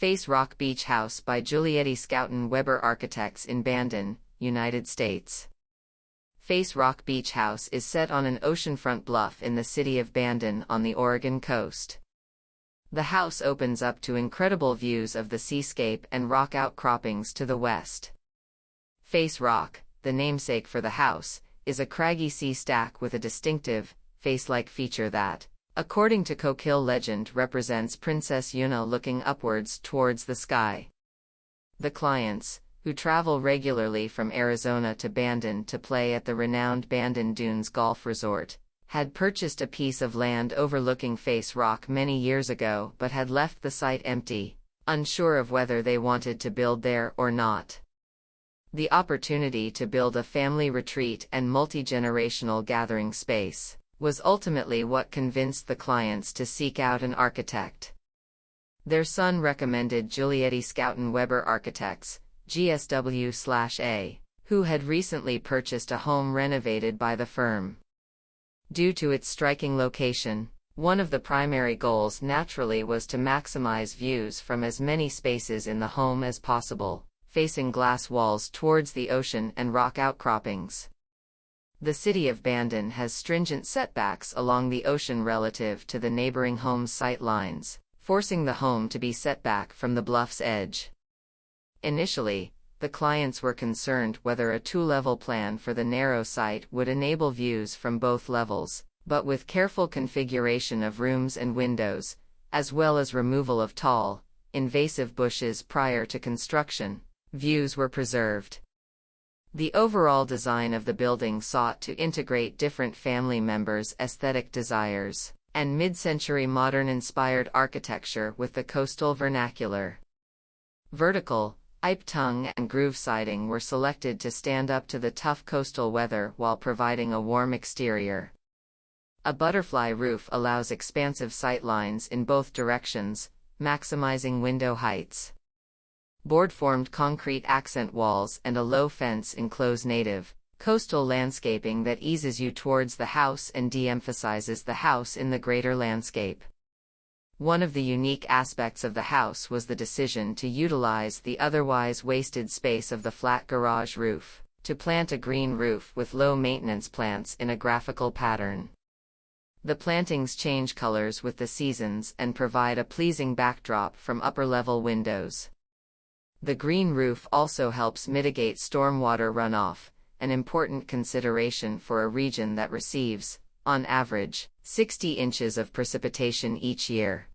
Face Rock Beach House by Giulietti Schouten Weber Architects in Bandon, United States. Face Rock Beach House is set on an oceanfront bluff in the city of Bandon on the Oregon coast. The house opens up to incredible views of the seascape and rock outcroppings to the west. Face Rock, the namesake for the house, is a craggy sea stack with a distinctive, face-like feature that, according to Coquille legend, represents Princess Ewauna looking upwards towards the sky. The clients, who travel regularly from Arizona to Bandon to play at the renowned Bandon Dunes Golf Resort, had purchased a piece of land overlooking Face Rock many years ago but had left the site empty, unsure of whether they wanted to build there or not. The opportunity to build a family retreat and multi-generational gathering space was ultimately what convinced the clients to seek out an architect. Their son recommended Giulietti Schouten Weber Architects, GSW/A, who had recently purchased a home renovated by the firm. Due to its striking location, one of the primary goals naturally was to maximize views from as many spaces in the home as possible, facing glass walls towards the ocean and rock outcroppings. The city of Bandon has stringent setbacks along the ocean relative to the neighboring home's sight lines, forcing the home to be set back from the bluff's edge. Initially, the clients were concerned whether a two-level plan for the narrow site would enable views from both levels, but with careful configuration of rooms and windows, as well as removal of tall, invasive bushes prior to construction, views were preserved. The overall design of the building sought to integrate different family members' aesthetic desires and mid-century modern-inspired architecture with the coastal vernacular. Vertical, tongue and groove siding were selected to stand up to the tough coastal weather while providing a warm exterior. A butterfly roof allows expansive sight lines in both directions, maximizing window heights. Board-formed concrete accent walls and a low fence enclose native, coastal landscaping that eases you towards the house and de-emphasizes the house in the greater landscape. One of the unique aspects of the house was the decision to utilize the otherwise wasted space of the flat garage roof, to plant a green roof with low-maintenance plants in a graphical pattern. The plantings change colors with the seasons and provide a pleasing backdrop from upper-level windows. The green roof also helps mitigate stormwater runoff, an important consideration for a region that receives, on average, 60 inches of precipitation each year.